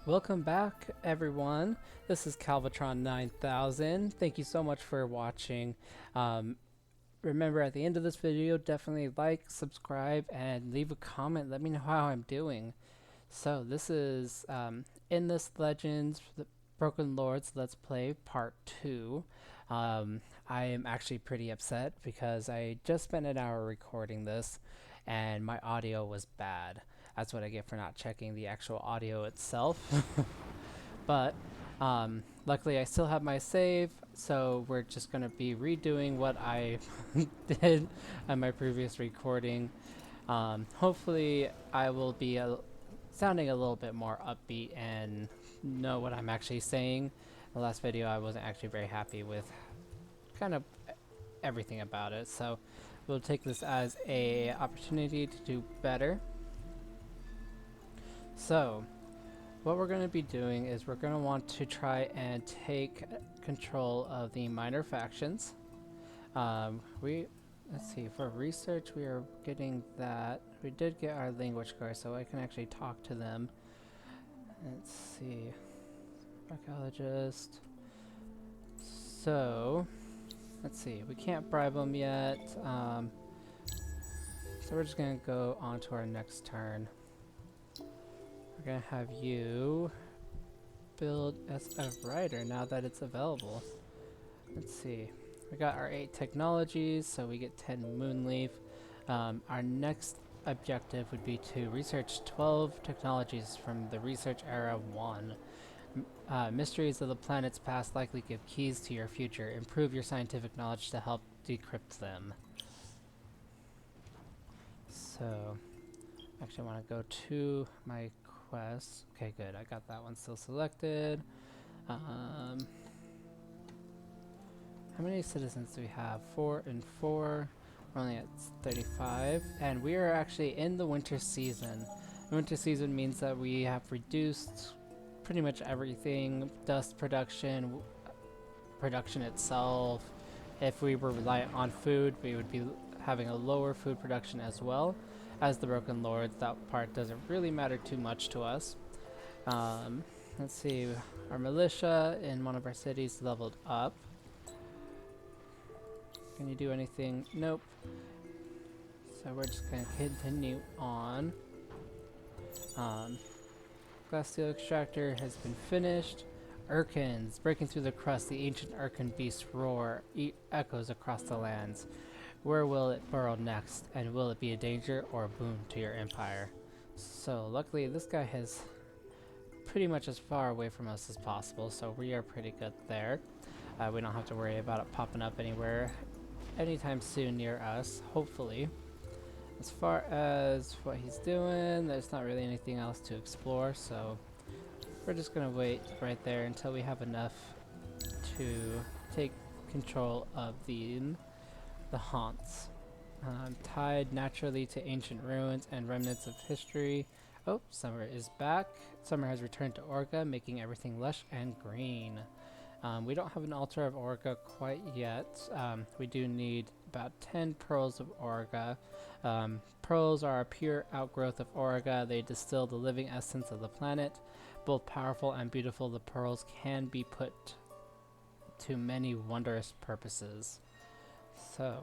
Welcome back, everyone. This is Calvatron 9000. Thank you so much for watching. Um, Remember, at the end of this video, definitely like, subscribe, and leave a comment. Let me know how I'm doing. So, this is Endless Legends The Broken Lords Let's Play Part 2. I am actually pretty upset because I just spent an hour recording this and my audio was bad. That's what I get for not checking the actual audio itself. But luckily I still have my save, so we're just going to be redoing what I did on my previous recording. Hopefully I will be sounding a little bit more upbeat and know what I'm actually saying. The last video I wasn't actually very happy with kind of everything about it, so we'll take this as a opportunity to do better. So what we're going to be doing is we're going to want to try and take control of the minor factions. Let's see, for research we are getting that. We did get our language course, so I can actually talk to them. Let's see, archaeologist. So, let's see, we can't bribe them yet. So we're just going to go on to our next turn. We're going to have you build SF Writer now that it's available. Let's see. We got our 8 technologies, so we get 10 Moonleaf. Our next objective would be to research 12 technologies from the Research Era 1. Mysteries of the planet's past likely give keys to your future. Improve your scientific knowledge to help decrypt them. So, actually I want to go to my quest. Okay, good. I got that one still selected. How many citizens do we have? 4 and 4. We're only at 35. And we are actually in the winter season. The winter season means that we have reduced pretty much everything. Dust production, production itself. If we were reliant on food, we would be having a lower food production as well. As the Broken Lords, that part doesn't really matter too much to us. Let's see. Our militia in one of our cities leveled up. Can you do anything? Nope. So we're just going to continue on. Glass steel extractor has been finished. Urkins. Breaking through the crust, the ancient Urkin beasts roar, echoes across the lands. Where will it burrow next? And will it be a danger or a boon to your empire? So luckily this guy is pretty much as far away from us as possible, so we are pretty good there. We don't have to worry about it popping up anywhere anytime soon near us, hopefully. As far as what he's doing, there's not really anything else to explore, so we're just gonna wait right there until we have enough to take control of the haunts. Tied naturally to ancient ruins and remnants of history. Oh, summer is back. Summer has returned to Orga, making everything lush and green. We don't have an altar of Orga quite yet. We do need about 10 pearls of Orga. Pearls are a pure outgrowth of Orga. They distill the living essence of the planet. Both powerful and beautiful, the pearls can be put to many wondrous purposes. So,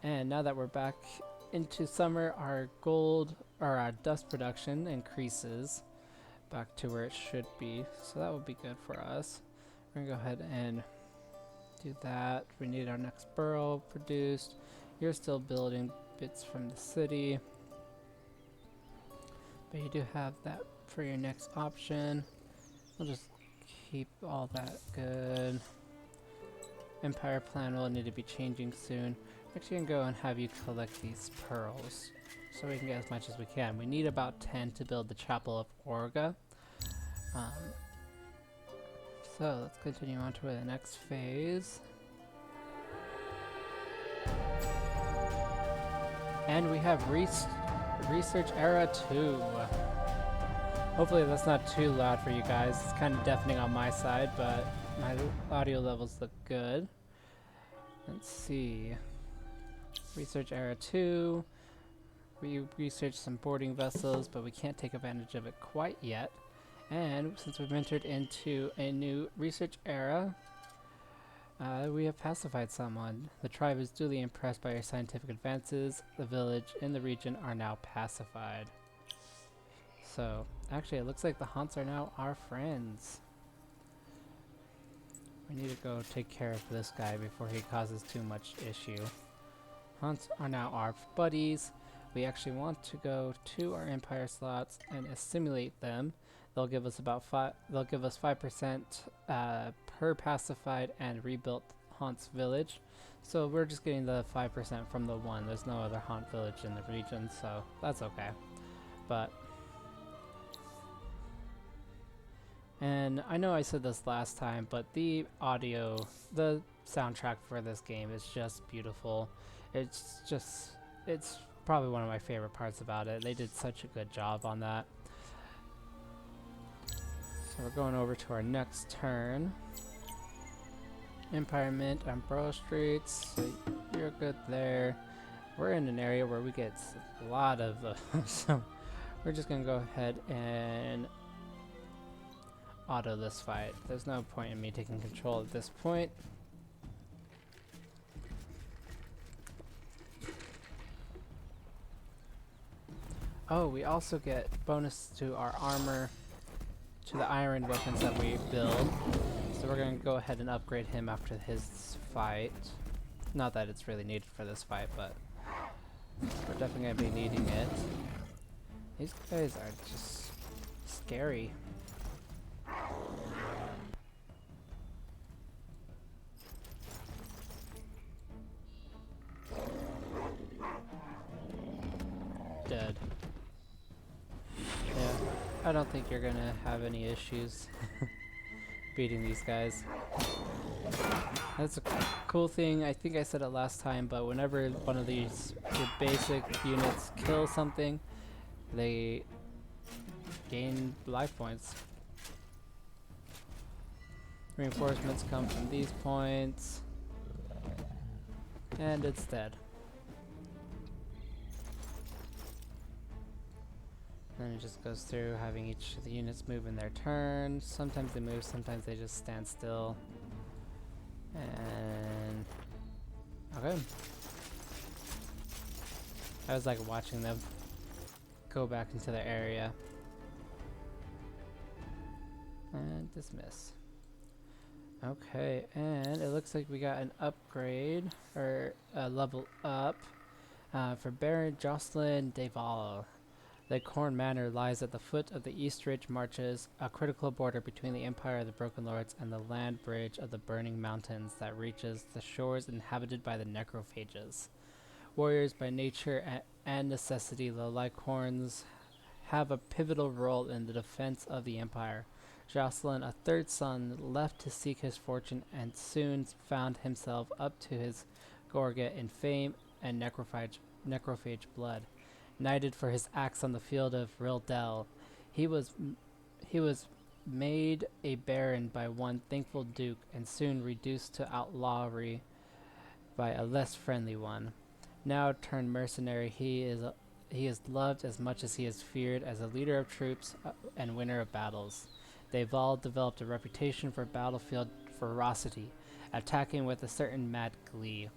and now that we're back into summer, our gold, or our dust production increases back to where it should be. So that would be good for us. We're gonna go ahead and do that. We need our next burrow produced. You're still building bits from the city, but you do have that for your next option. We'll just keep all that good. Empire plan will need to be changing soon. We're actually gonna go and have you collect these pearls so we can get as much as we can. We need about 10 to build the Chapel of Orga. So let's continue on to the next phase. And we have Research Era 2. Hopefully that's not too loud for you guys. It's kind of deafening on my side, but my audio levels look good. Let's see. Research Era 2. We researched some boarding vessels, but we can't take advantage of it quite yet. And since we've entered into a new research era, we have pacified someone. The tribe is duly impressed by your scientific advances. The village and the region are now pacified. So, actually, it looks like the Haunts are now our friends. We need to go take care of this guy before he causes too much issue. Haunts are now our buddies. We actually want to go to our empire slots and assimilate them. They'll give us about 5% per pacified and rebuilt Haunts village. So we're just getting the 5% from the one. There's no other Haunt village in the region, so that's okay. And I know I said this last time, but the soundtrack for this game is just beautiful. It's probably one of my favorite parts about it. They did such a good job on that. So we're going over to our next turn. Empire Mint on Borough Streets. So you're good there. We're in an area where we get a lot of so we're just gonna go ahead and auto this fight. There's no point in me taking control at this point. Oh, we also get bonus to our armor, to the iron weapons that we build. So we're going to go ahead and upgrade him after his fight. Not that it's really needed for this fight, but we're definitely going to be needing it. These guys are just scary. Dead. Yeah, I don't think you're gonna have any issues beating these guys. That's a cool thing. I think I said it last time, but whenever one of these your basic units kill something, they gain life points. Reinforcements come from these points, and it's dead. And it just goes through having each of the units move in their turn. Sometimes they move, sometimes they just stand still. And okay. I was like watching them go back into their area. And dismiss. Okay, and it looks like we got an upgrade, or a level up, for Baron Jocelyn Deval. The Corn Manor lies at the foot of the East Ridge Marches, a critical border between the Empire of the Broken Lords and the land bridge of the Burning Mountains that reaches the shores inhabited by the Necrophages. Warriors by nature and necessity, the Lycorns have a pivotal role in the defense of the Empire. Jocelyn, a third son, left to seek his fortune and soon found himself up to his gorget in fame and necrophage blood. Knighted for his acts on the field of Rildel, he was made a baron by one thankful duke and soon reduced to outlawry by a less friendly one. Now turned mercenary, he is loved as much as he is feared as a leader of troops and winner of battles. They've all developed a reputation for battlefield ferocity, attacking with a certain mad glee.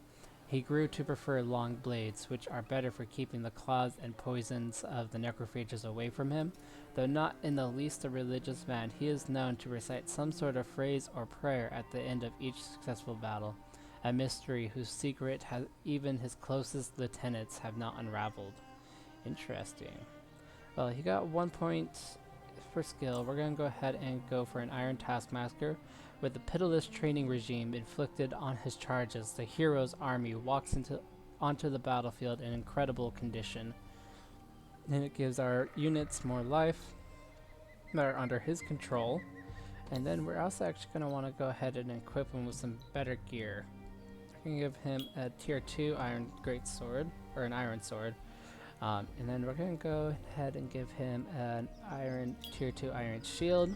He grew to prefer long blades, which are better for keeping the claws and poisons of the necrophages away from him. Though not in the least a religious man, he is known to recite some sort of phrase or prayer at the end of each successful battle, a mystery whose secret even his closest lieutenants have not unraveled. Interesting. Well, he got 1 point for skill. We're going to go ahead and go for an Iron Taskmaster. With the pitiless training regime inflicted on his charges, the hero's army walks onto the battlefield in incredible condition. And it gives our units more life that are under his control. And then we're also actually going to want to go ahead and equip him with some better gear. We're going to give him a tier 2 iron greatsword, or an iron sword. And then we're going to go ahead and give him an tier 2 iron shield.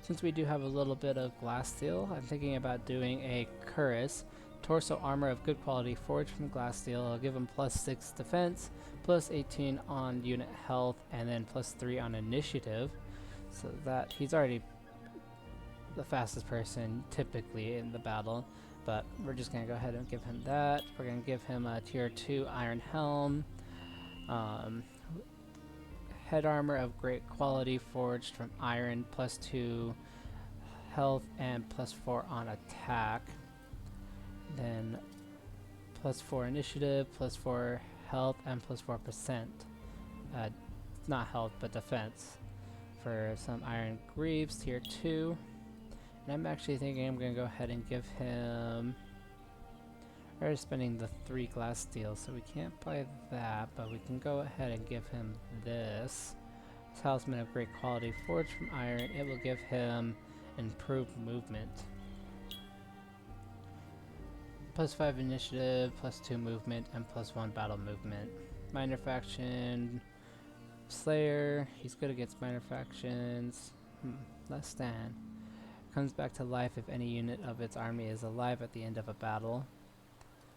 Since we do have a little bit of glass steel, I'm thinking about doing a cuirass, torso armor of good quality forged from glass steel. I'll give him +6 defense, +18 on unit health, and then +3 on initiative. So that he's already the fastest person typically in the battle, but we're just gonna go ahead and give him that. We're gonna give him a tier 2 iron helm, um, head armor of great quality forged from iron, +2 health and +4 on attack. Then +4 initiative, +4 health, and +4%. Not health, but defense. For some iron greaves, tier 2. And I'm actually thinking I'm going to go ahead and give him... We're spending the 3 glass steel, so we can't buy that, but we can go ahead and give him this. Talisman of great quality, forged from iron. It will give him improved movement. +5 initiative, +2 movement, and +1 battle movement. Minor faction, Slayer, he's good against minor factions. Less stand. Comes back to life if any unit of its army is alive at the end of a battle.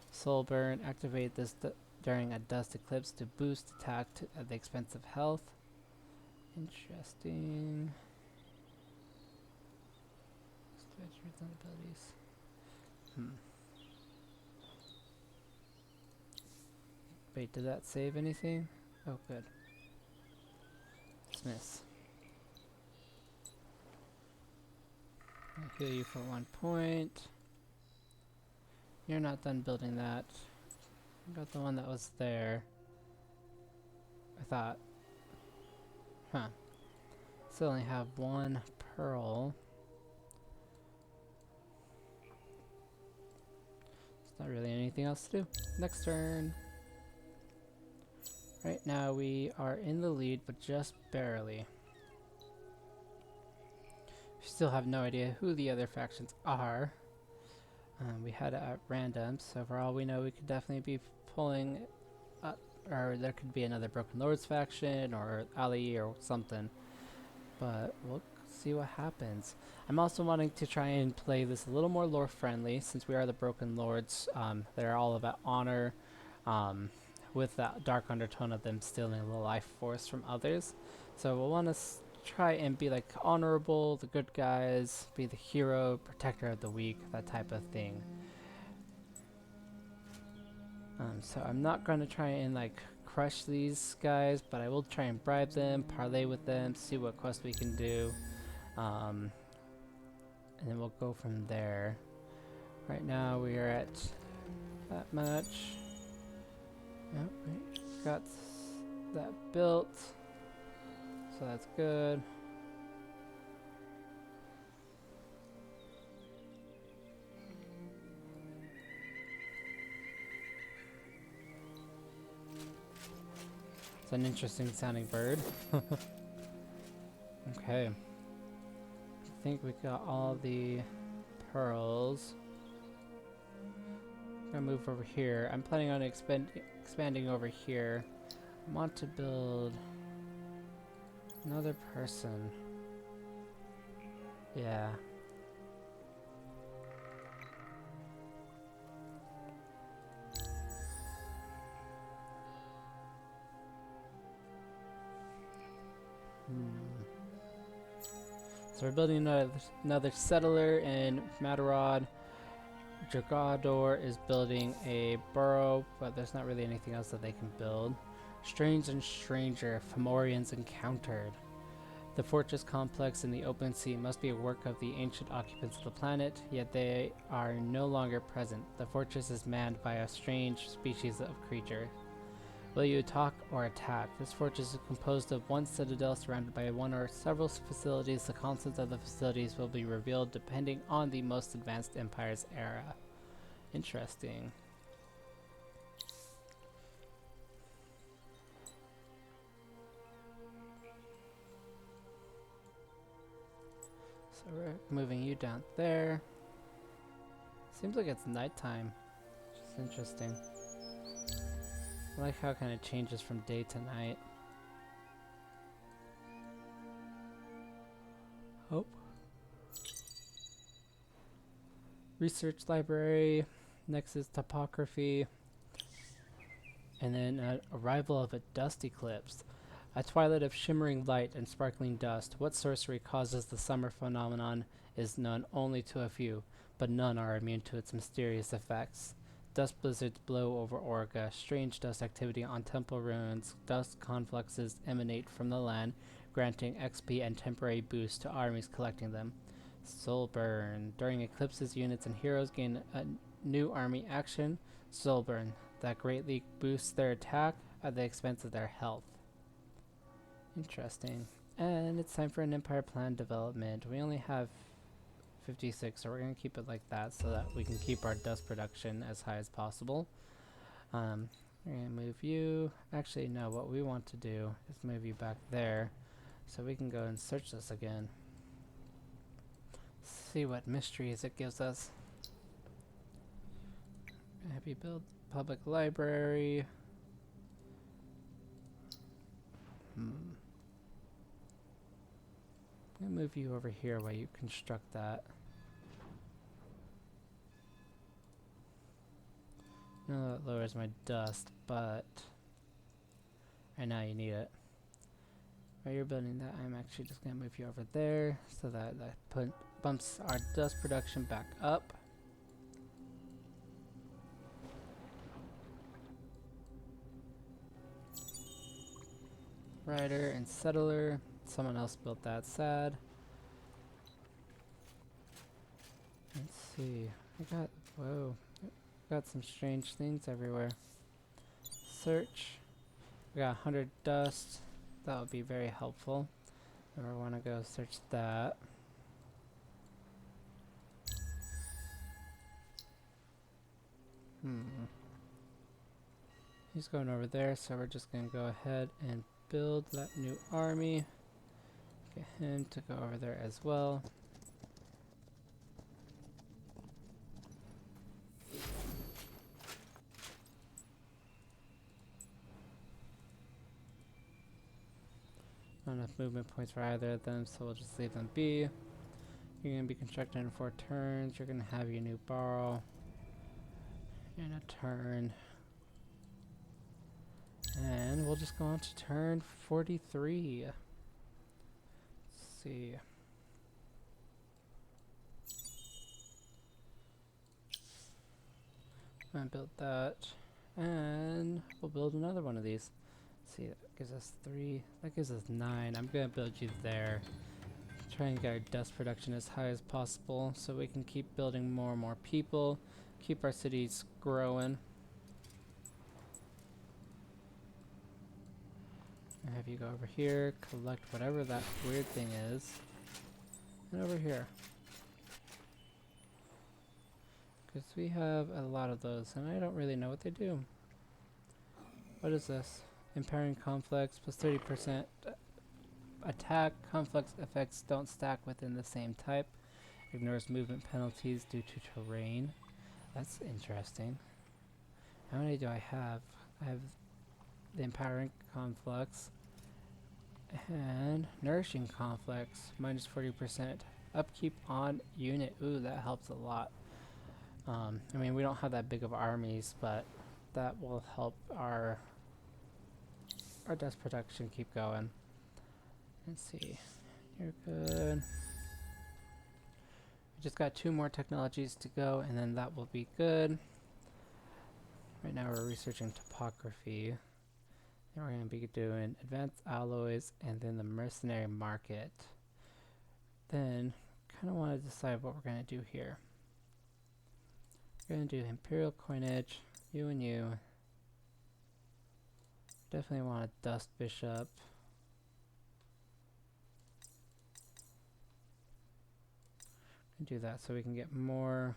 Soul Burn, activate this during a dust eclipse to boost attack at the expense of health. Interesting. Abilities. Wait, did that save anything? Oh, good. Dismiss. I'll heal you for 1 point. You're not done building that. I got the one that was there. I thought. Huh. Still only have 1 pearl. There's not really anything else to do. Next turn. Right now we are in the lead, but just barely. We still have no idea who the other factions are. We had it at random, so for all we know we could definitely be pulling up, or there could be another Broken Lords faction, or Ali, or something. But we'll see what happens. I'm also wanting to try and play this a little more lore friendly, since we are the Broken Lords. They're all about honor, with that dark undertone of them stealing the life force from others. So we'll want to try and be like honorable, the good guys, be the hero, protector of the weak, that type of thing. So I'm not going to try and like crush these guys, but I will try and bribe them, parlay with them, see what quest we can do, and then we'll go from there. Right now we are at that much. Yep, we got that built, so that's good. It's an interesting sounding bird. Okay. I think we got all the pearls. I'm gonna move over here. I'm planning on expanding over here. I want to build another person. Yeah. So we're building another settler in Matarod. Dragador is building a burrow, but there's not really anything else that they can build. Strange and stranger, Fomorians encountered. The fortress complex in the open sea must be a work of the ancient occupants of the planet, yet they are no longer present. The fortress is manned by a strange species of creature. Will you talk or attack? This fortress is composed of one citadel surrounded by one or several facilities. The contents of the facilities will be revealed depending on the most advanced empire's era. Interesting. So we're moving you down there. Seems like it's nighttime, which is interesting. I like how it kind of changes from day to night. Oh. Research library. Next is topography. And then arrival of a dust eclipse. A twilight of shimmering light and sparkling dust. What sorcery causes the summer phenomenon is known only to a few, but none are immune to its mysterious effects. Dust blizzards blow over Orga. Strange dust activity on temple ruins. Dust confluxes emanate from the land, granting XP and temporary boosts to armies collecting them. Soul Burn. During eclipses, units and heroes gain a new army action, Soul Burn, that greatly boosts their attack at the expense of their health. Interesting. And it's time for an Empire Plan development. We only have 56, so we're going to keep it like that so that we can keep our dust production as high as possible. We're going to move you. Actually, no, what we want to do is move you back there so we can go and search this again. See what mysteries it gives us. Happy build public library. I'm gonna move you over here while you construct that. No, that lowers my dust, but right now you need it. While you're building that, I'm actually just gonna move you over there so that bumps our dust production back up. Rider and settler. Someone else built that, sad. Let's see. Got some strange things everywhere. Search. We got 100 dust. That would be very helpful. If I want to go search that. He's going over there, so we're just going to go ahead and build that new army. Get him to go over there as well. Not enough movement points for either of them, so we'll just leave them be. You're going to be constructed in 4 turns. You're going to have your new borrow in a turn. And we'll just go on to turn 43. Let's see. I'm going to build that. And we'll build another one of these. Let's see, that gives us 3. That gives us 9. I'm going to build you there. Try and get our dust production as high as possible so we can keep building more and more people. Keep our cities growing. Have you go over here, collect whatever that weird thing is, and over here. Because we have a lot of those, and I don't really know what they do. What is this? Empowering conflicts, plus 30% attack. Conflicts effects don't stack within the same type. Ignores movement penalties due to terrain. That's interesting. How many do I have? I have the empowering conflicts and nourishing conflicts, minus 40% upkeep on unit. Ooh, that helps a lot. I mean, we don't have that big of armies, but that will help our dust production keep going. Let's see. You're good. We just got 2 more technologies to go, and then that will be good. Right now we're researching topography. Then we're going to be doing advanced alloys and then the mercenary market. Then kind of want to decide what we're going to do here. We're going to do imperial coinage, you and you. Definitely want a dust bishop. Do that so we can get more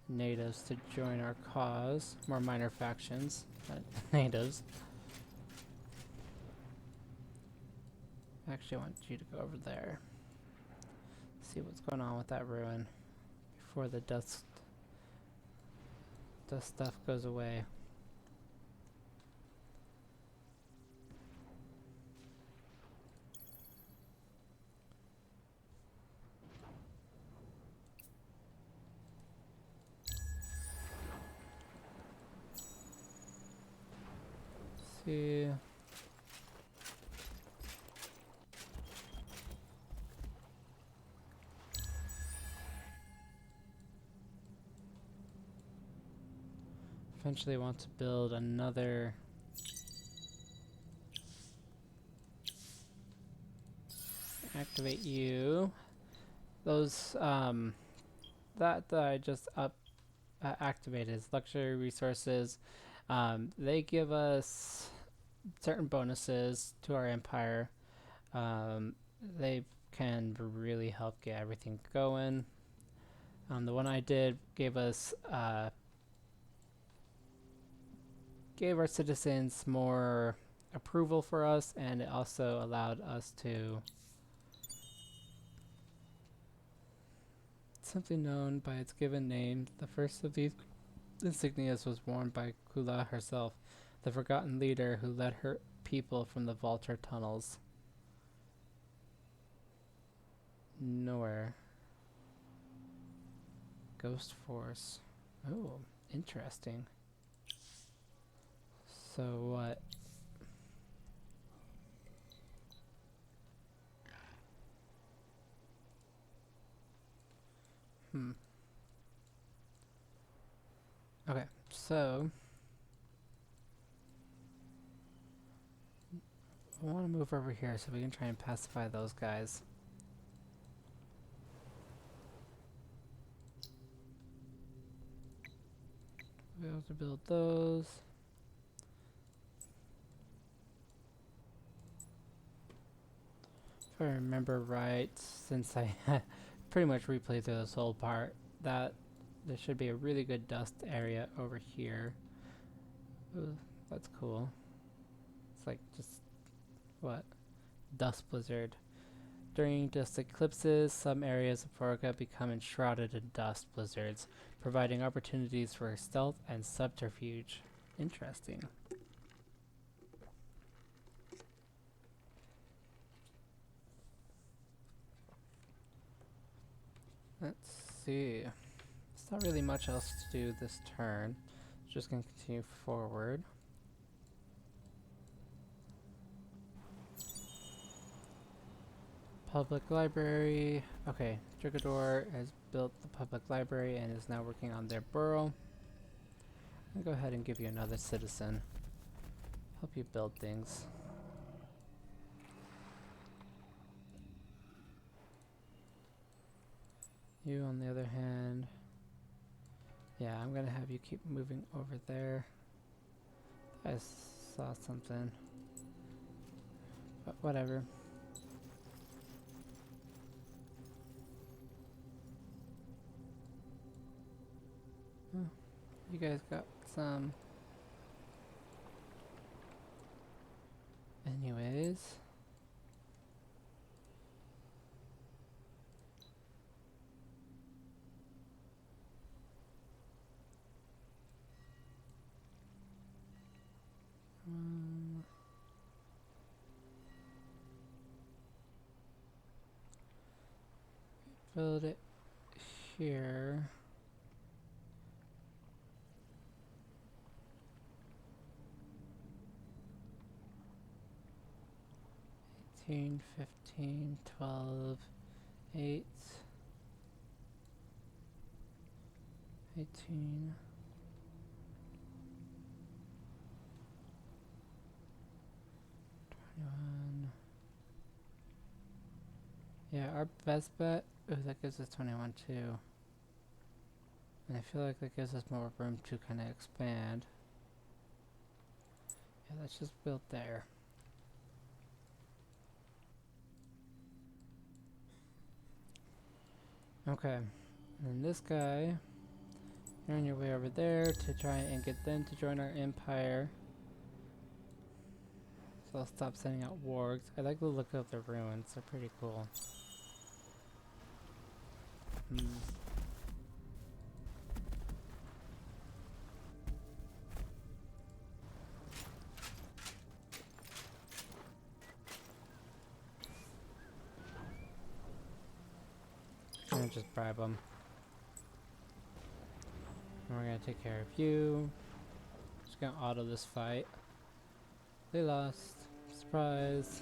natives to join our cause. More minor factions, but natives. Actually, I want you to go over there. See what's going on with that ruin before the dust stuff goes away. See. eventually want to build another activate you. Those that I just activated is luxury resources. They give us certain bonuses to our empire. They can really help get everything going. The one I did gave us gave our citizens more approval for us, and it also allowed us to simply known by its given name. The first of these insignias was worn by Kula herself, the forgotten leader who led her people from the Volter tunnels. Nowhere. Ghost Force. Oh, interesting. So what? Okay, so I want to move over here so we can try and pacify those guys. We'll be able to build those. If I remember right, since I pretty much replayed through this whole part, that there should be a really good dust area over here. Ooh, that's cool. It's like just, what? Dust blizzard. During dust eclipses, some areas of Vorga become enshrouded in dust blizzards, providing opportunities for stealth and subterfuge. Interesting. Let's see. There's not really much else to do this turn. Just gonna continue forward. Public library. Okay, Trigador has built the public library and is now working on their borough. I'll go ahead and give you another citizen. Help you build things. You, on the other hand, yeah, I'm gonna have you keep moving over there. I saw something, but whatever. Oh, you guys got some. Anyways. Build it here. 18, 15, 12, 8, 18. Yeah, our best bet. Oh, that gives us 21 too. And I feel like that gives us more room to kind of expand. Yeah, let's just build there. Okay, and this guy, you're on your way over there to try and get them to join our empire. So I'll stop sending out wargs. I like the look of the ruins, they're pretty cool. And just bribe them. And we're gonna take care of you. Just gonna auto this fight. They lost. Surprise.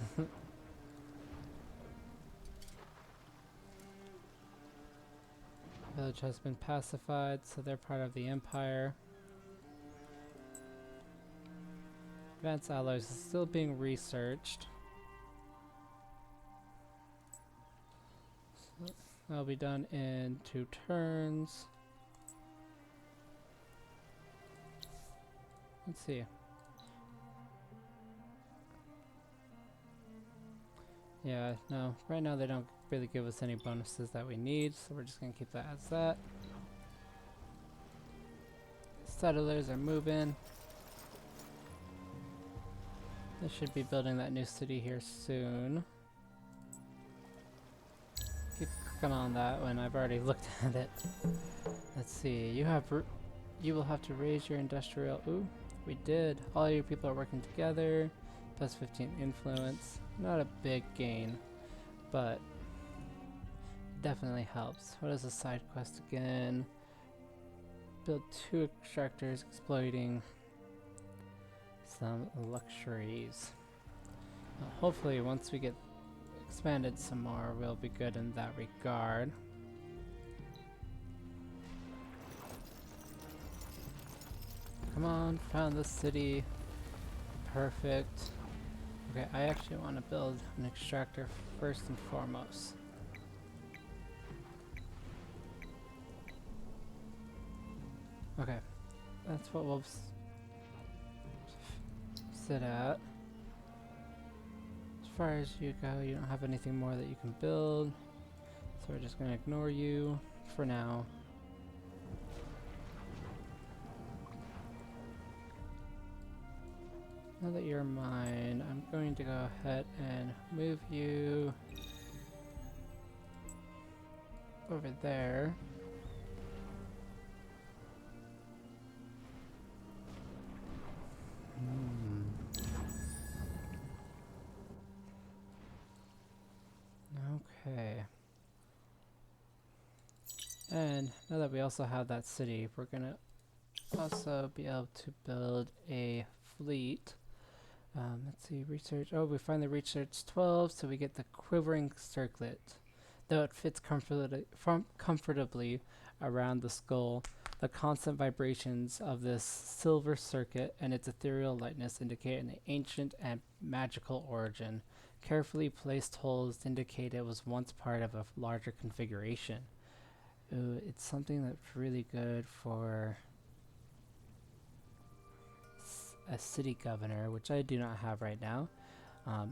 Village has been pacified, so they're part of the empire. Advanced alloys is still being researched. So that'll be done in 2 turns. Let's see. Yeah, no, right now they don't really give us any bonuses that we need, so we're just gonna keep that as that. Settlers are moving. They should be building that new city here soon. Keep clicking on that when I've already looked at it. Let's see, you will have to raise your industrial. Ooh, we did. All your people are working together. Plus 15 influence. Not a big gain, but definitely helps. What is a side quest again? Build 2 extractors exploiting some luxuries. Hopefully once we get expanded some more, we'll be good in that regard. Come on, found the city. Perfect. Okay, I actually want to build an extractor first and foremost. Okay, that's what we'll sit at. As far as you go, you don't have anything more that you can build, so we're just going to ignore you for now. Now that you're mine, I'm going to go ahead and move you over there. Okay. And now that we also have that city, we're gonna also be able to build a fleet. Let's see, research. Oh, we finally researched 12, so we get the quivering circlet. Though it fits comfortably around the skull, the constant vibrations of this silver circuit and its ethereal lightness indicate an ancient and magical origin. Carefully placed holes indicate it was once part of a larger configuration. Ooh, it's something that's really good for a city governor, which I do not have right now.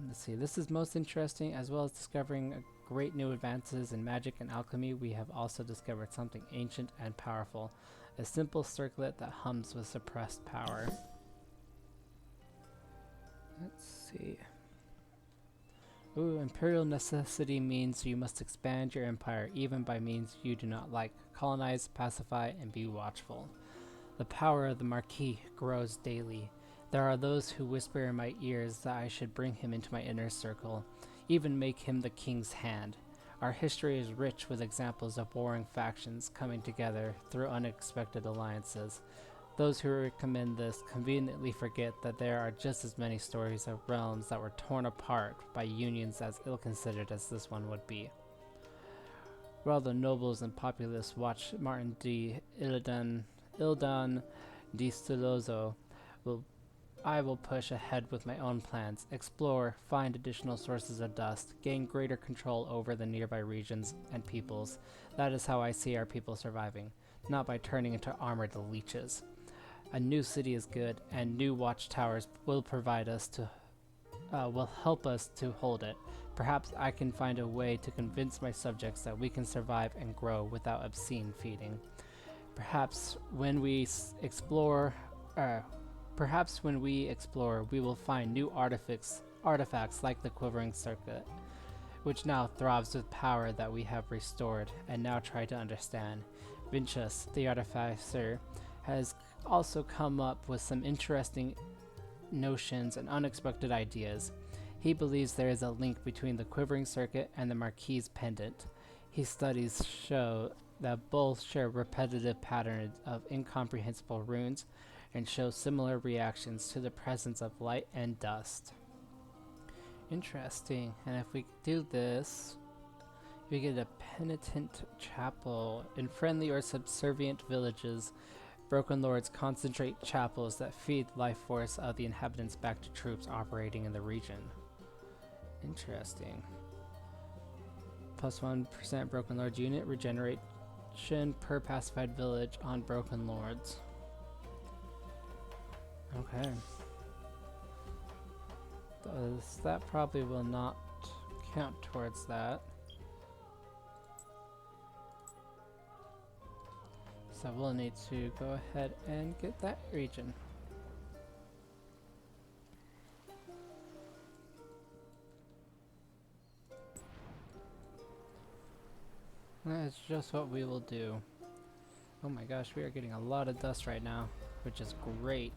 Let's see, this is most interesting. As well as discovering great new advances in magic and alchemy, we have also discovered something ancient and powerful. A simple circlet that hums with suppressed power. Let's see. Ooh, imperial necessity means you must expand your empire even by means you do not like. Colonize, pacify, and be watchful. The power of the Marquis grows daily. There are those who whisper in my ears that I should bring him into my inner circle, even make him the king's hand. Our history is rich with examples of warring factions coming together through unexpected alliances. Those who recommend this conveniently forget that there are just as many stories of realms that were torn apart by unions as ill-considered as this one would be. While the nobles and populace watch Martin de Illidan de Stilozo, I will push ahead with my own plans, explore, find additional sources of dust, gain greater control over the nearby regions and peoples. That is how I see our people surviving, not by turning into armored leeches. A new city is good, and new watchtowers will will help us to hold it. Perhaps I can find a way to convince my subjects that we can survive and grow without obscene feeding. Perhaps when we explore, we will find new artifacts like the quivering circuit, which now throbs with power that we have restored and now try to understand. Vincius, the artificer, has also come up with some interesting notions and unexpected ideas. He believes there is a link between the quivering circuit and the Marquis pendant. His studies show that both share repetitive patterns of incomprehensible runes and show similar reactions to the presence of light and dust. Interesting. And if we do this, we get a penitent chapel. In friendly or subservient villages, Broken Lords concentrate chapels that feed life force of the inhabitants back to troops operating in the region. Interesting. Plus 1% Broken Lords unit regeneration per pacified village on Broken Lords. Okay. That probably will not count towards that. So we'll need to go ahead and get that region. That's just what we will do. Oh my gosh, we are getting a lot of dust right now, which is great.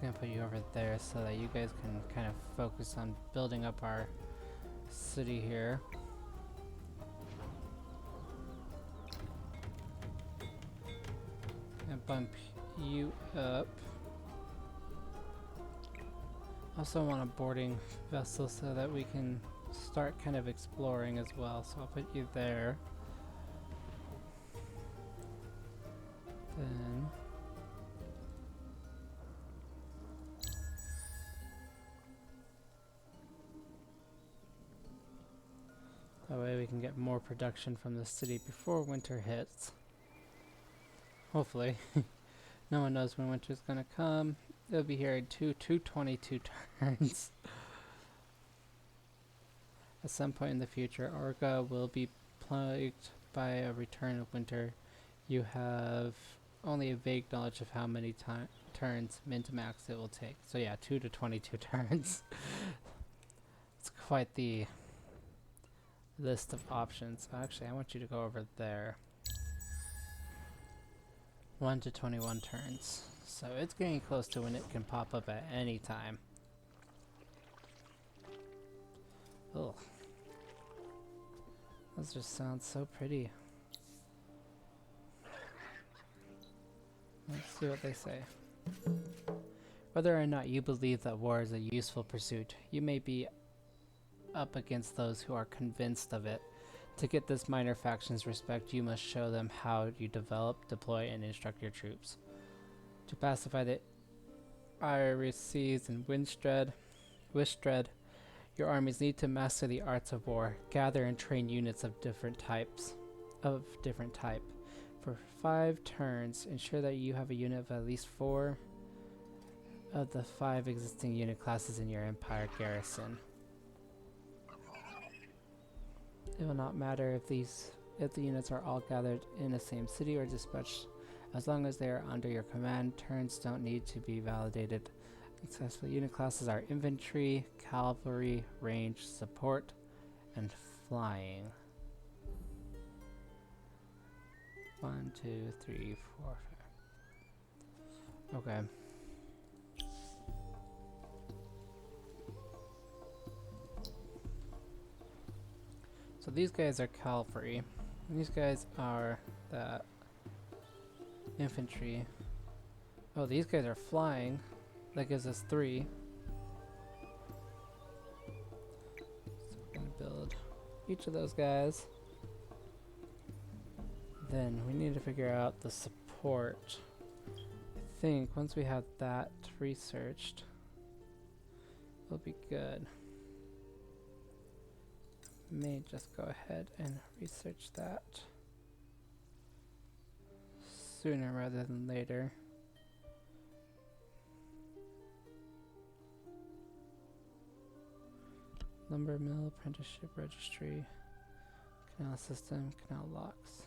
Gonna put you over there so that you guys can kind of focus on building up our city here. And bump you up. Also want a boarding vessel so that we can start kind of exploring as well. So I'll put you there. Then that way we can get more production from the city before winter hits. Hopefully. No one knows when winter's gonna come. It'll be here in 222 turns. At some point in the future, Orga will be plagued by a return of winter. You have only a vague knowledge of how many turns min to max it will take. So yeah, 2 to 22 turns. It's quite the list of options. Actually, I want you to go over there. 1 to 21 turns. So it's getting close to when it can pop up at any time. Oh, those just sound so pretty. Let's see what they say. Whether or not you believe that war is a useful pursuit, you may be up against those who are convinced of it. To get this minor faction's respect, you must show them how you develop, deploy, and instruct your troops. To pacify the Irises and Wistred, your armies need to master the arts of war, gather and train units of different type. For 5 turns, ensure that you have a unit of at least 4 of the 5 existing unit classes in your Empire garrison. It will not matter if the units are all gathered in the same city or dispatched. As long as they are under your command, turns don't need to be validated. Successful unit classes are infantry, cavalry, range, support, and flying. 1, 2, 3, 4, 5. Okay. So these guys are cavalry. These guys are the infantry. Oh, these guys are flying. That gives us 3. So we're gonna build each of those guys. Then we need to figure out the support. I think once we have that researched, we'll be good. May just go ahead and research that sooner rather than later. Lumber mill, apprenticeship registry, canal system, canal locks.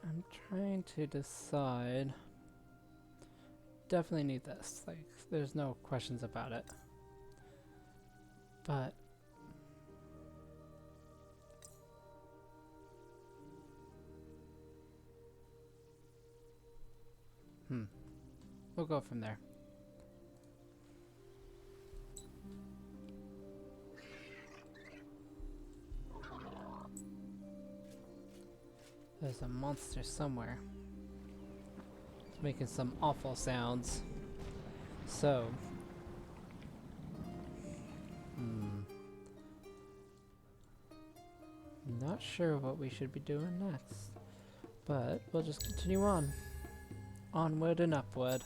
I'm trying to decide. Definitely need this. Like, there's no questions about it. But we'll go from there. There's a monster somewhere. It's making some awful sounds. So, not sure what we should be doing next, but we'll just continue on. Onward and upward.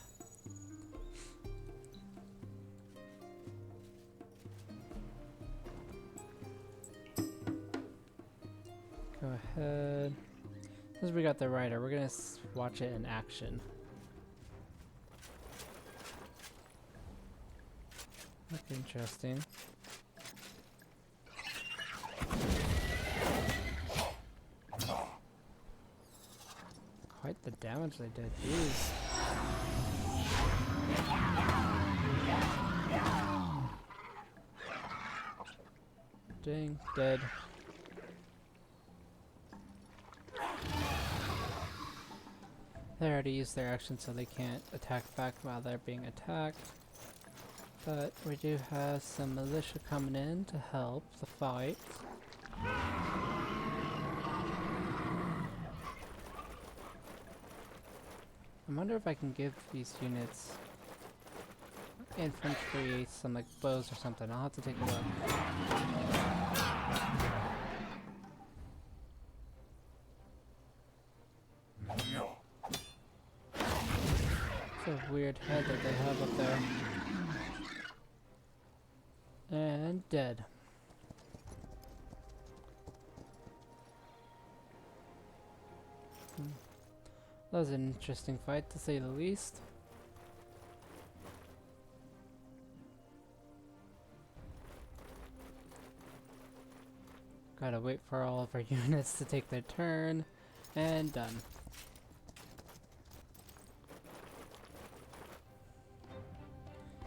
Go ahead. Since we got the rider, we're gonna watch it in action. Look interesting. Quite the damage they did. Jeez. Dang, dead. They already used their action, so they can't attack back while they're being attacked. But we do have some militia coming in to help the fight. I wonder if I can give these units infantry some like bows or something. I'll have to take a look. It's a weird head that they have up there. And dead. That was an interesting fight, to say the least. Gotta wait for all of our units to take their turn, and done.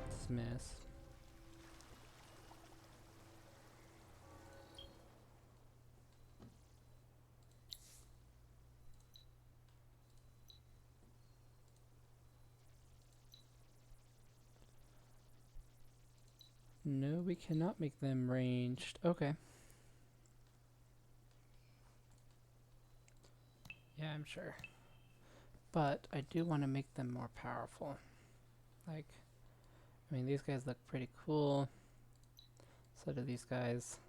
Dismiss. No, we cannot make them ranged. Okay. Yeah, I'm sure. But I do want to make them more powerful. Like, I mean, these guys look pretty cool. So do these guys.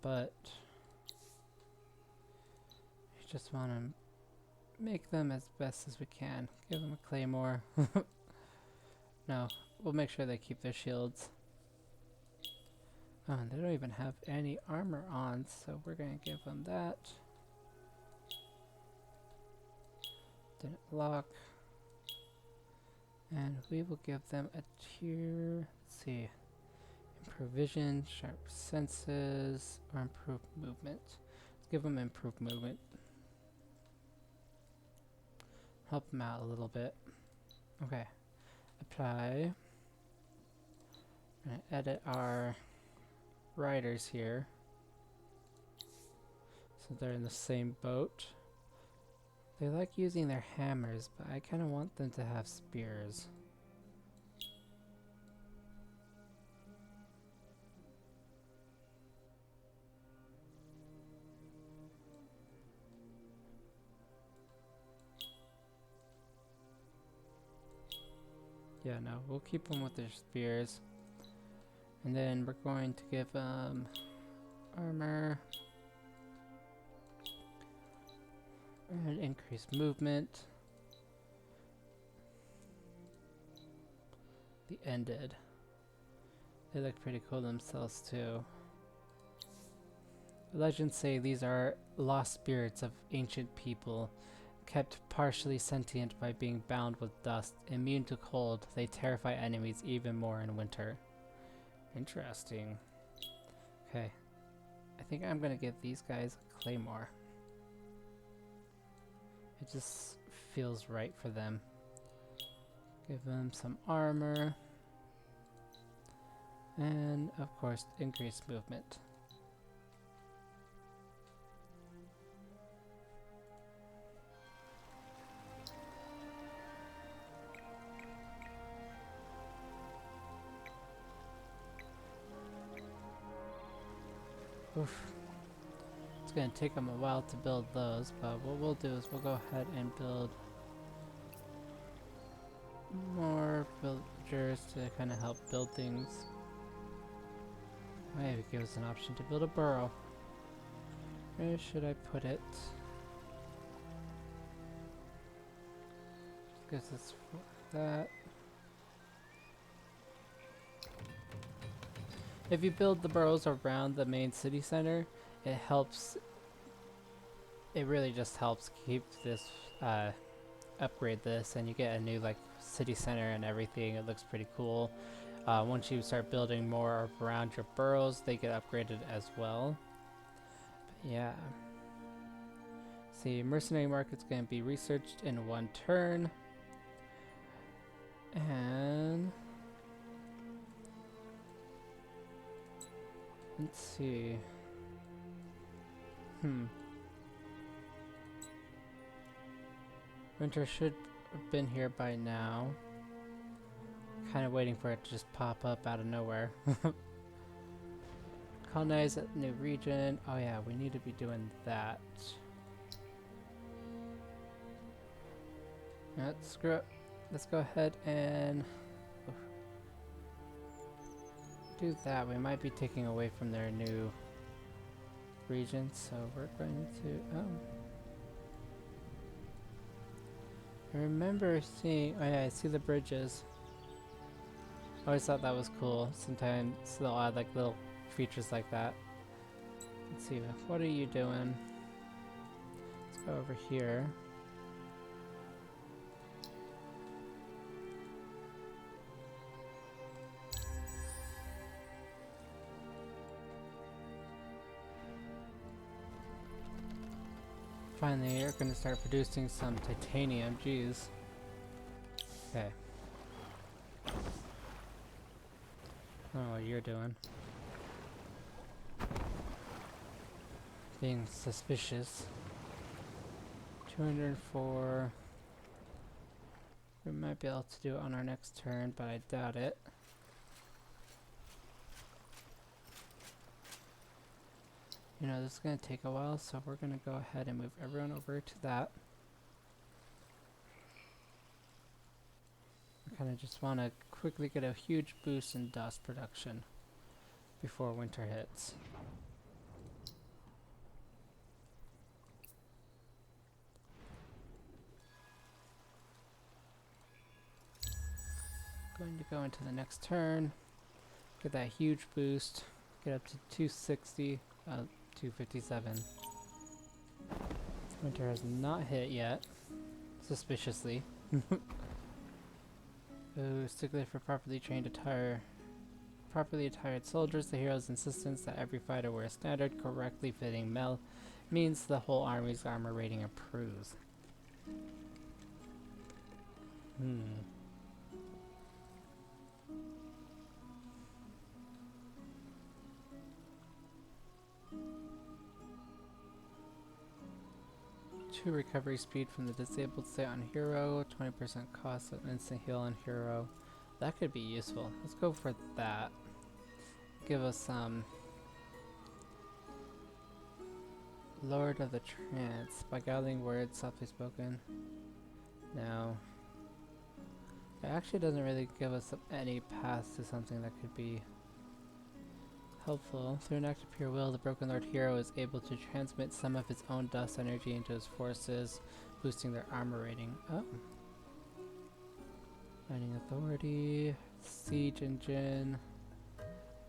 But we just want to make them as best as we can. Give them a claymore. No, we'll make sure they keep their shields. Oh, and they don't even have any armor on, so we're gonna give them that. Didn't lock. And we will give them a tier, let's see, improve vision, sharp senses, or improved movement. Let's give them improved movement. Help them out a little bit. Okay. Apply. I'm gonna edit our riders here. So they're in the same boat. They like using their hammers, but I kind of want them to have spears. Yeah, no, we'll keep them with their spears. And then we're going to give them armor. And increase movement. The Ended. They look pretty cool themselves too. Legends say these are lost spirits of ancient people, kept partially sentient by being bound with dust. Immune to cold, they terrify enemies even more in winter. Interesting. Okay. I think I'm gonna give these guys a claymore. It just feels right for them. Give them some armor. And, of course, increased movement. Oof. It's gonna take them a while to build those, but what we'll do is we'll go ahead and build more villagers to kind of help build things. Maybe give us an option to build a burrow. Where should I put it? Guess it's for that. If you build the burrows around the main city center, it helps. It really just helps keep this, upgrade this, and you get a new like city center and everything. It looks pretty cool. Once you start building more around your burrows, they get upgraded as well. But yeah. See, mercenary market's going to be researched in 1 turn. And let's see. Winter should have been here by now. Kind of waiting for it to just pop up out of nowhere. Colonize a new region. Oh yeah, we need to be doing that. Screw it. Let's go ahead and do that. We might be taking away from their new region, so we're going to... I remember seeing... Oh yeah, I see the bridges. I always thought that was cool. Sometimes they'll add like little features like that. Let's see, what are you doing? Let's go over here. Finally, you're gonna start producing some titanium, jeez. Okay. I don't know what you're doing. Being suspicious. 204. We might be able to do it on our next turn, but I doubt it. You know, this is going to take a while, so we're going to go ahead and move everyone over to that. I kind of just want to quickly get a huge boost in dust production before winter hits. Going to go into the next turn, get that huge boost, get up to 260. 257. Winter has not hit yet, suspiciously. Ooh, stickler for properly attired soldiers. The hero's insistence that every fighter wear a standard, correctly fitting mail means the whole army's armor rating improves. Recovery speed from the disabled state on hero, 20% cost of instant heal on hero. That could be useful. Let's go for that. Give us some Lord of the Trance by gathering words softly spoken. No. It actually doesn't really give us any path to something that could be helpful. Through an act of pure will, the Broken Lord hero is able to transmit some of his own dust energy into his forces, boosting their armor rating. Oh. Mining Authority, Siege Engine,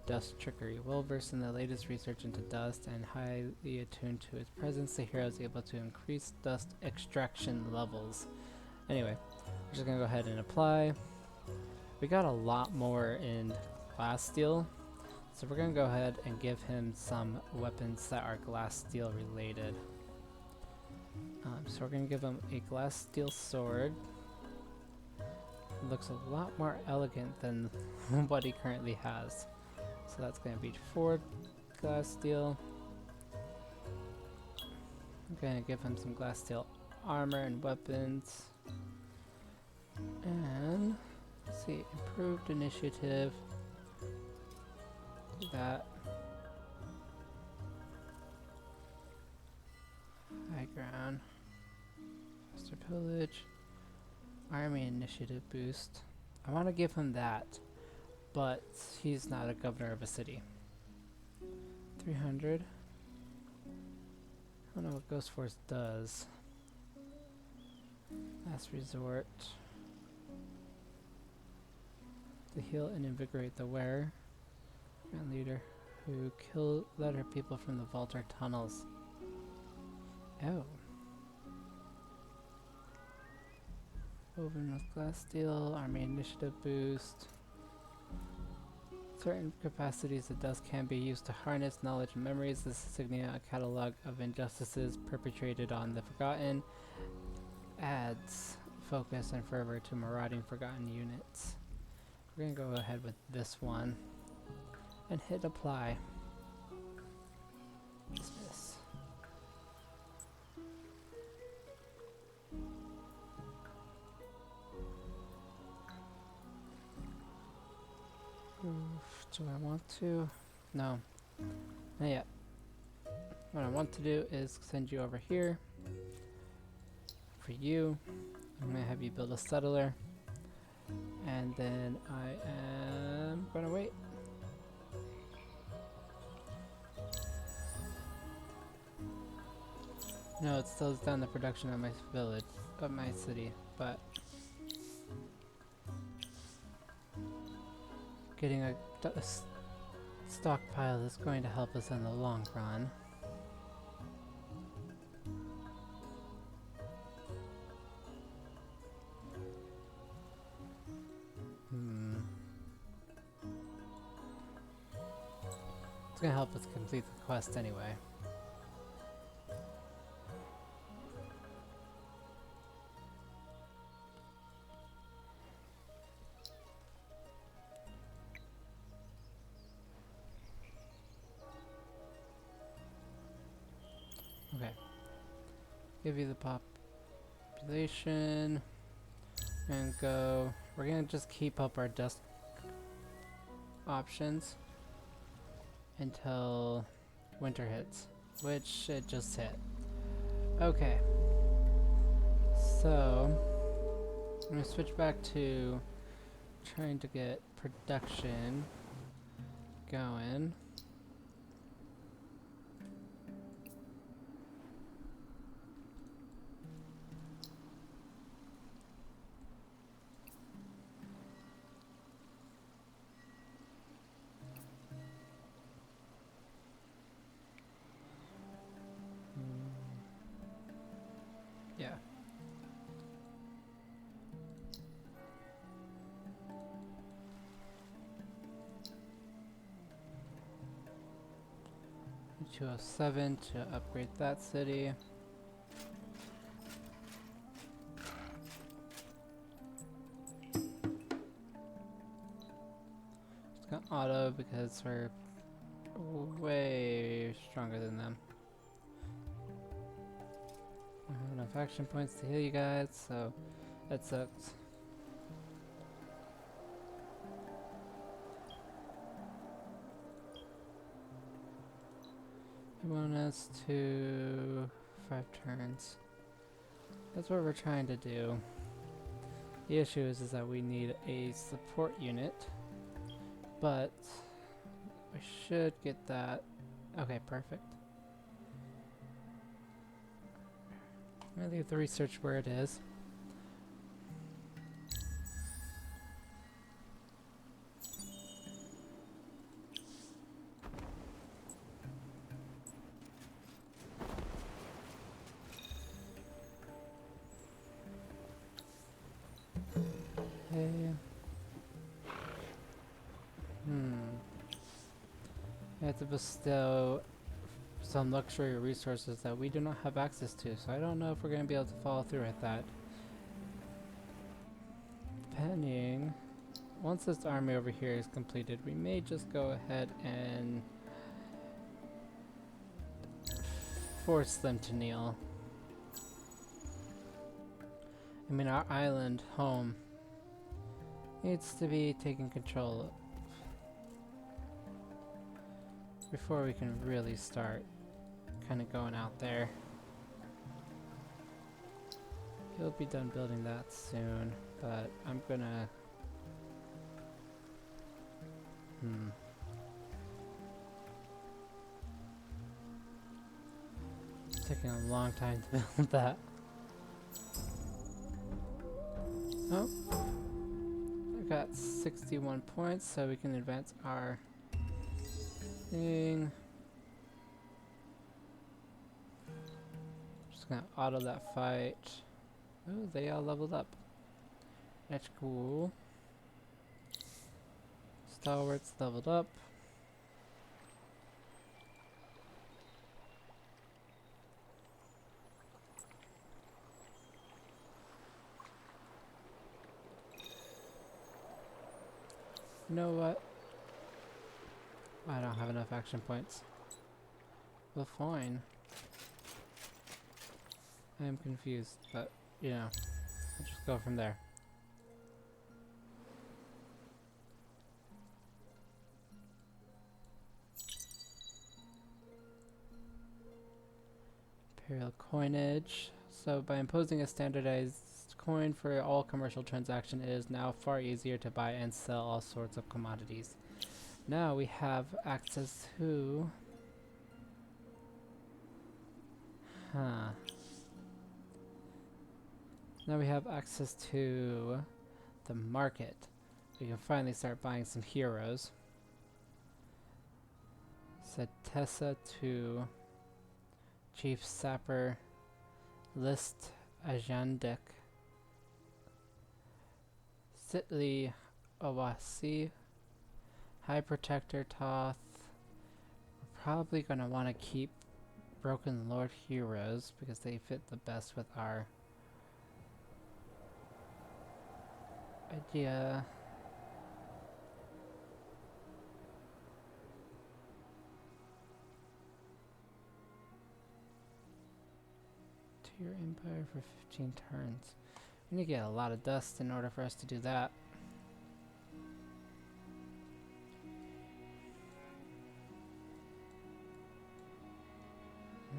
Dust Trickery. Well versed in the latest research into dust and highly attuned to its presence, the hero is able to increase dust extraction levels. Anyway, we're just gonna go ahead and apply. We got a lot more in glass steel. So we're going to go ahead and give him some weapons that are glass steel related. So we're going to give him a glass steel sword. It looks a lot more elegant than what he currently has. So that's going to be 4 glass steel. I'm going to give him some glass steel armor and weapons. And let's see, improved initiative. That. high ground. Master pillage. Army initiative boost. I want to give him that, but he's not a governor of a city. 300. I don't know what Ghost Force does. Last resort. To heal and invigorate the wearer. Grand leader who led her people from the Vaulter tunnels. Oh. Woven with glass steel, army initiative boost. Certain capacities of dust can be used to harness knowledge and memories. This insignia, a catalog of injustices perpetrated on the Forgotten, adds focus and fervor to marauding Forgotten units. We're gonna go ahead with this one and hit apply. Dismiss. Do I want to? No. Not yet. What I want to do is send you over here. For you, I'm going to have you build a settler. And then I am going to wait. No, it slows down the production of my village, of my city, but getting a stockpile is going to help us in the long run. It's going to help us complete the quest anyway. Okay. Give you the population and go. We're gonna just keep up our dust options until winter hits, which it just hit. Okay. So I'm gonna switch back to trying to get production going. Yeah. $207 to upgrade that city. It's gonna auto because we're way stronger than them. I don't have enough action points to heal you guys, so that sucks. You want us to 5 turns. That's what we're trying to do. The issue is that we need a support unit, but we should get that. Okay, perfect. I'm gonna leave the research where it is. Okay. I have to bestow some luxury resources that we do not have access to, so I don't know if we're going to be able to follow through with that. Depending, once this army over here is completed, we may just go ahead and force them to kneel. I mean, our island home needs to be taken control of before we can really start kind of going out there. He'll be done building that soon, but I'm gonna... It's taking a long time to build that. Oh. I got 61 points, so we can advance our thing. Just gonna auto that fight. Oh, they all leveled up. That's cool. Stalwarts leveled up. You know what? I don't have enough action points. Well, fine. I am confused, but, you know, I'll just go from there. Imperial coinage. So by imposing a standardized coin for all commercial transaction, it is now far easier to buy and sell all sorts of commodities. Now we have access to... Now we have access to the market. We can finally start buying some heroes. Set Tessa to Chief Sapper, List Ajandik, Sitli Awasi, High Protector Toth. We're probably going to want to keep Broken Lord heroes because they fit the best with our idea. To your empire for 15 turns. We need to get a lot of dust in order for us to do that.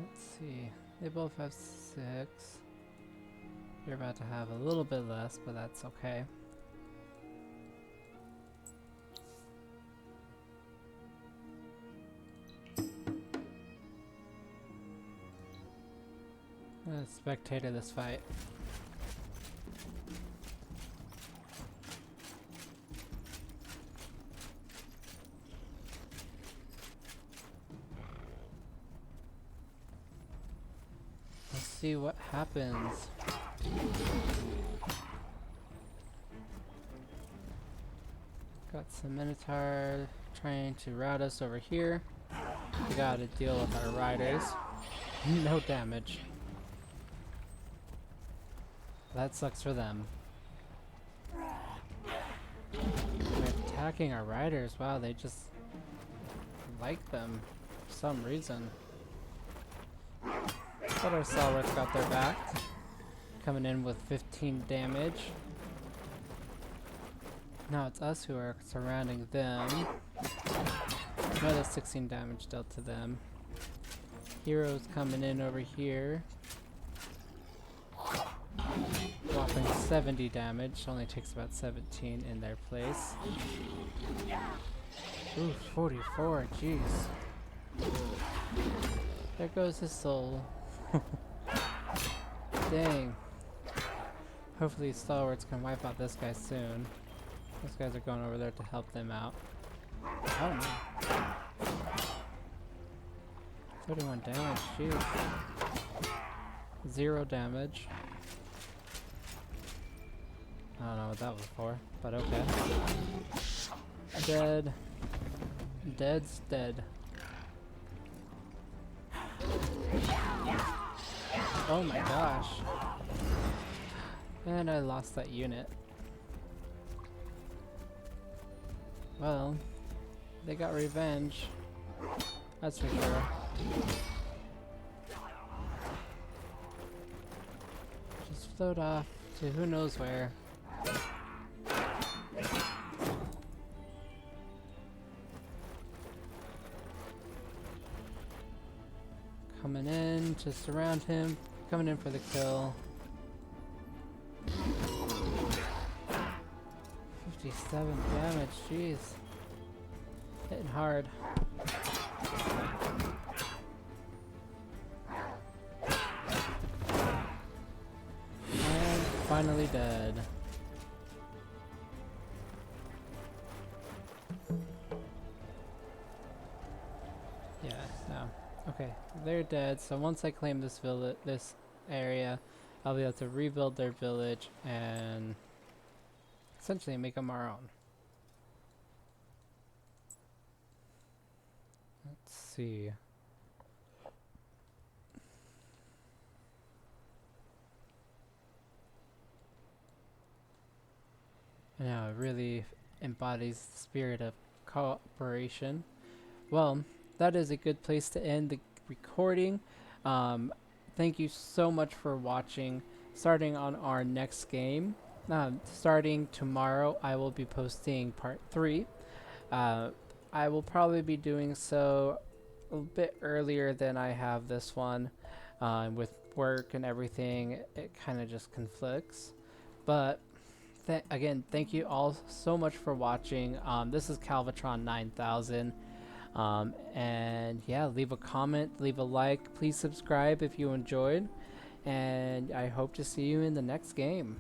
Let's see. They both have 6. You're about to have a little bit less, but that's okay. I'm gonna spectate this fight. Let's see what happens. Got some Minotaur trying to rout us over here. We gotta deal with our riders. No damage. That sucks for them. They're attacking our riders. Wow, they just like them for some reason. But our Stalwarts got their back. Coming in with 15 damage. Now it's us who are surrounding them. Another 16 damage dealt to them. Heroes coming in over here. Whopping 70 damage. Only takes about 17 in their place. Ooh, 44. Jeez. There goes his soul. Dang. Hopefully Stalwarts can wipe out this guy soon. Those guys are going over there to help them out. Oh no. 31 damage, jeez. 0 damage. I don't know what that was for, but okay. Dead. Dead's dead. Oh my gosh. And I lost that unit. Well, they got revenge. That's for sure. Just float off to who knows where. Coming in to surround him. Coming in for the kill. 57 damage, jeez. Hitting hard. And finally dead. Yeah, no. Okay, they're dead. So once I claim this this area, I'll be able to rebuild their village and essentially make them our own. Let's see. Now it really embodies the spirit of cooperation. Well, that is a good place to end the recording. Thank you so much for watching. Starting on our next game, starting tomorrow, I will be posting part 3. I will probably be doing so a bit earlier than I have this one. With work and everything, it kind of just conflicts. But again, thank you all so much for watching. This is Calvatron 9000. And yeah, leave a comment, leave a like, please subscribe if you enjoyed, and I hope to see you in the next game.